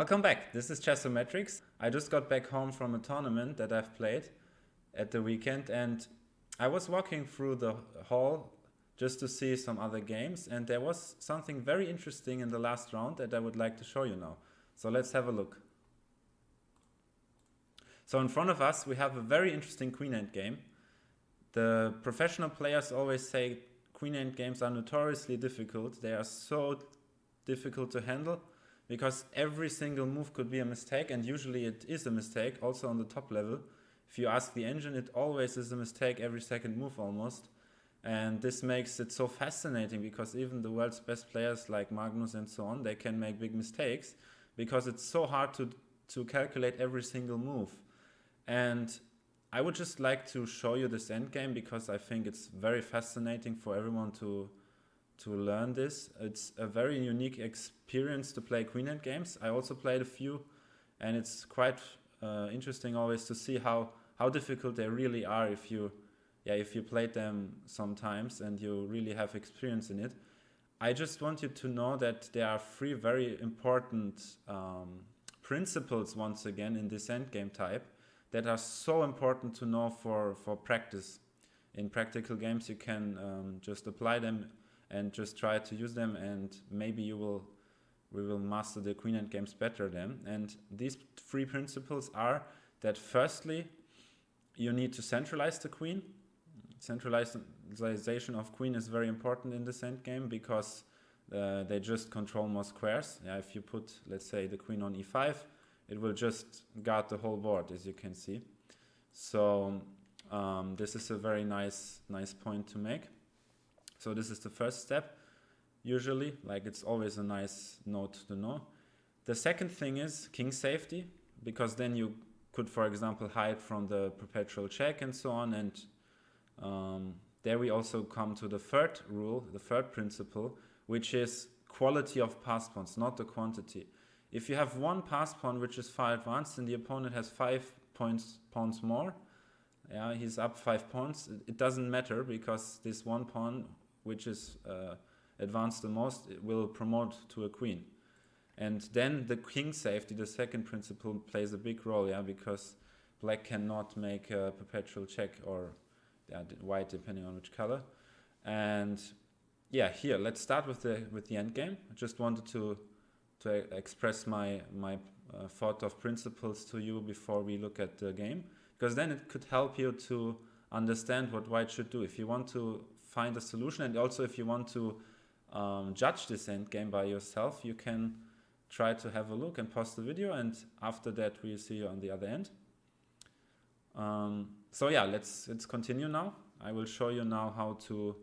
Welcome back. This is Chessometrics. I just got back home from a tournament that I've played at the weekend, and I was walking through the hall just to see some other games, and there was something very interesting in the last round that I would like to show you now. So let's have a look. So in front of us we have a very interesting queen endgame. The professional players always say queen endgames are notoriously difficult. They are so difficult to handle because every single move could be a mistake, and usually it is a mistake also on the top level. If you ask the engine, it always is a mistake every second move almost. And this makes it so fascinating because even the world's best players like Magnus and so on, they can make big mistakes because it's so hard to calculate every single move. And I would just like to show you this endgame because I think it's very fascinating for everyone to learn this. It's a very unique experience to play queen endgames. I also played a few, and it's quite interesting always to see how difficult they really are if you played them sometimes and you really have experience in it. I just want you to know that there are three very important principles once again in this endgame type that are so important to know for practice. In practical games you can just apply them and just try to use them, and maybe we will master the queen endgames better then. And these three principles are that firstly, you need to centralize the queen. Centralization of queen is very important in this endgame because they just control more squares. Yeah, if you put, let's say, the queen on e5, it will just guard the whole board, as you can see. So this is a very nice point to make. So this is the first step, usually, like it's always a nice note to know. The second thing is king safety, because then you could, for example, hide from the perpetual check and so on. And there we also come to the third rule, the third principle, which is quality of pass pawns, not the quantity. If you have one pass pawn which is far advanced and the opponent has 5 pawns more, yeah, he's up 5 pawns, it doesn't matter because this one pawn which is advanced the most, it will promote to a queen. And then the king safety, the second principle, plays a big role, yeah, because black cannot make a perpetual check, or white, depending on which color. And yeah, here let's start with the end game. I just wanted to express my thought of principles to you before we look at the game, because then it could help you to understand what white should do if you want to find a solution, and also if you want to judge this endgame by yourself. You can try to have a look and pause the video, and after that we'll see you on the other end. So yeah, let's continue now. I will show you now how to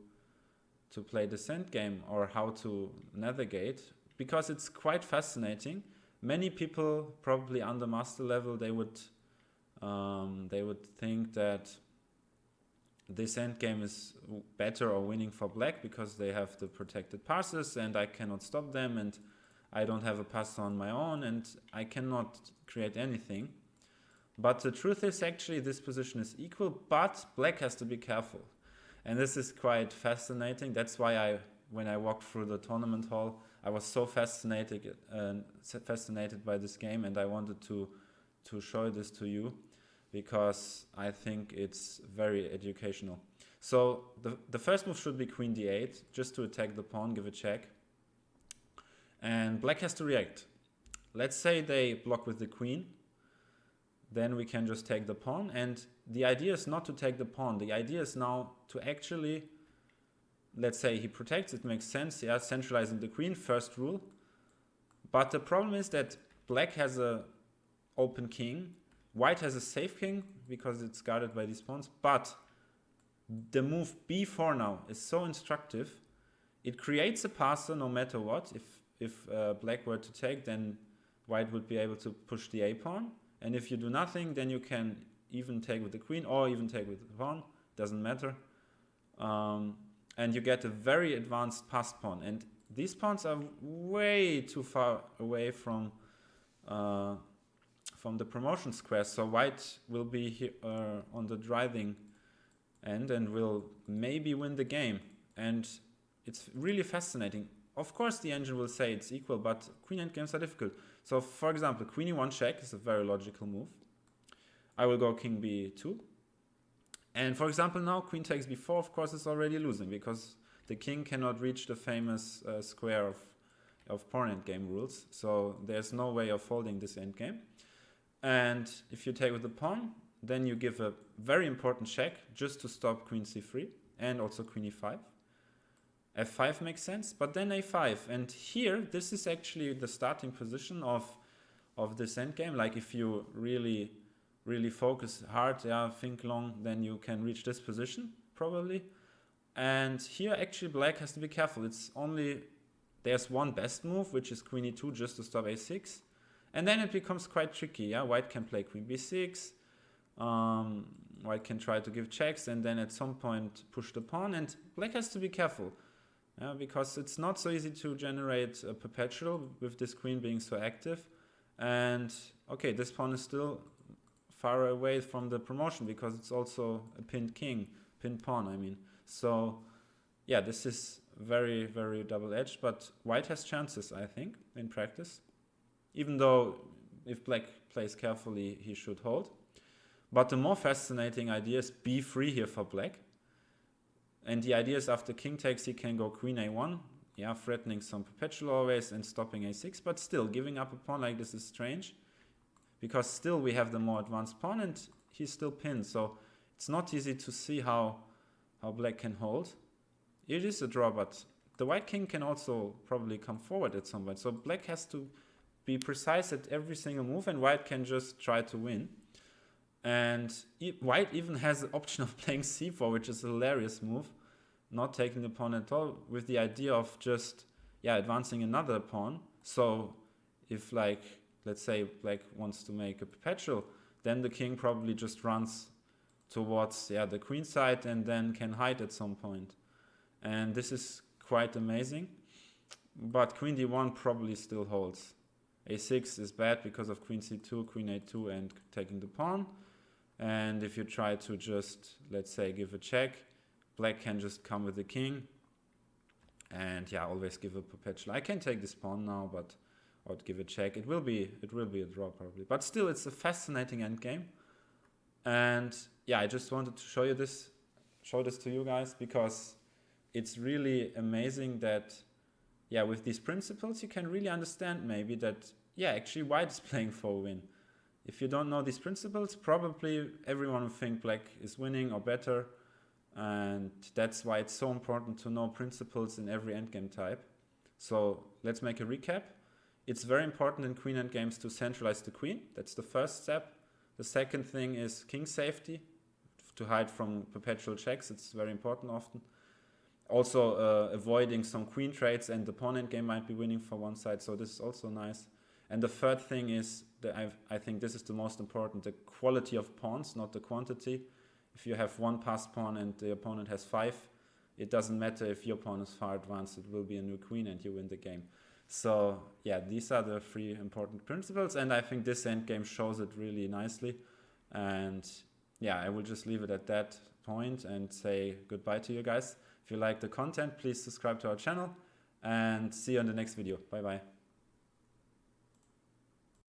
play this endgame, or how to navigate, because it's quite fascinating. Many people, probably under master level, they would think that this endgame is better or winning for black because they have the protected passes and I cannot stop them, and I don't have a pass on my own and I cannot create anything. But the truth is, actually this position is equal, but black has to be careful. And this is quite fascinating. That's why when I walked through the tournament hall, I was so fascinated by this game, and I wanted to show this to you because I think it's very educational. So the first move should be queen d8, just to attack the pawn, give a check. And black has to react. Let's say they block with the queen. Then we can just take the pawn, and the idea is not to take the pawn. The idea is now to actually, let's say he protects, it makes sense, yeah, centralizing the queen, first rule. But the problem is that black has a open king, white has a safe king because it's guarded by these pawns, but the move b4 now is so instructive. It creates a passer no matter what. If black were to take, then white would be able to push the a pawn. And if you do nothing, then you can even take with the queen or even take with the pawn, doesn't matter. And you get a very advanced pass pawn. And these pawns are way too far away from the promotion square. So white will be here, on the driving end, and will maybe win the game. And it's really fascinating. of course the engine will say it's equal, but queen endgames are difficult. So for example, queen e1 check is a very logical move. I will go king b2. And for example, now queen takes b4, of course, is already losing because the king cannot reach the famous square of pawn endgame rules. So there's no way of holding this endgame. And if you take with the pawn, then you give a very important check just to stop queen c3 and also queen e5. f5 makes sense, but then a5. And here, this is actually the starting position of this endgame. Like if you really focus hard, think long, then you can reach this position, probably. And here, actually, black has to be careful. There's one best move, which is queen e2, just to stop a6. And then it becomes quite tricky, White can play queen b6. White can try to give checks, and then at some point push the pawn. And black has to be careful, because it's not so easy to generate a perpetual with this queen being so active. And, okay, this pawn is still far away from the promotion because it's also a pinned pawn, I mean. So, yeah, this is very, very double-edged, but white has chances, I think, in practice. Even though if black plays carefully, he should hold. But the more fascinating idea is b3 here for black. And the idea is after king takes, he can go queen a1, threatening some perpetual always and stopping a6, but still giving up a pawn like this is strange. Because still we have the more advanced pawn and he's still pinned. So it's not easy to see how black can hold. It is a draw, but the white king can also probably come forward at some point. So black has to be precise at every single move and white can just try to win. And white even has the option of playing c4, which is a hilarious move. Not taking the pawn at all, with the idea of just advancing another pawn. So if, like, let's say black wants to make a perpetual, then the king probably just runs towards the queen side and then can hide at some point. And this is quite amazing. But queen d1 probably still holds. a6 is bad because of queen c2, queen a2 and taking the pawn. And if you try to just, let's say, give a check, black can just come with the king and always give a perpetual. I can take this pawn now, but I would give a check. It will be a draw probably, but still it's a fascinating endgame. And I just wanted to show this to you guys because it's really amazing that with these principles you can really understand maybe that actually white is playing for a win. If you don't know these principles, probably everyone will think black is winning or better. And that's why it's so important to know principles in every endgame type. So let's make a recap. It's very important in queen endgames to centralize the queen. That's the first step. The second thing is king safety, to hide from perpetual checks. It's very important often. Also avoiding some queen trades, and the pawn endgame might be winning for one side, so this is also nice. And the third thing is, that I think this is the most important, the quality of pawns, not the quantity. If you have one passed pawn and the opponent has 5, it doesn't matter if your pawn is far advanced, it will be a new queen and you win the game. So these are the 3 important principles, and I think this endgame shows it really nicely. And I will just leave it at that point and say goodbye to you guys. If you like the content, please subscribe to our channel and see you in the next video. Bye bye.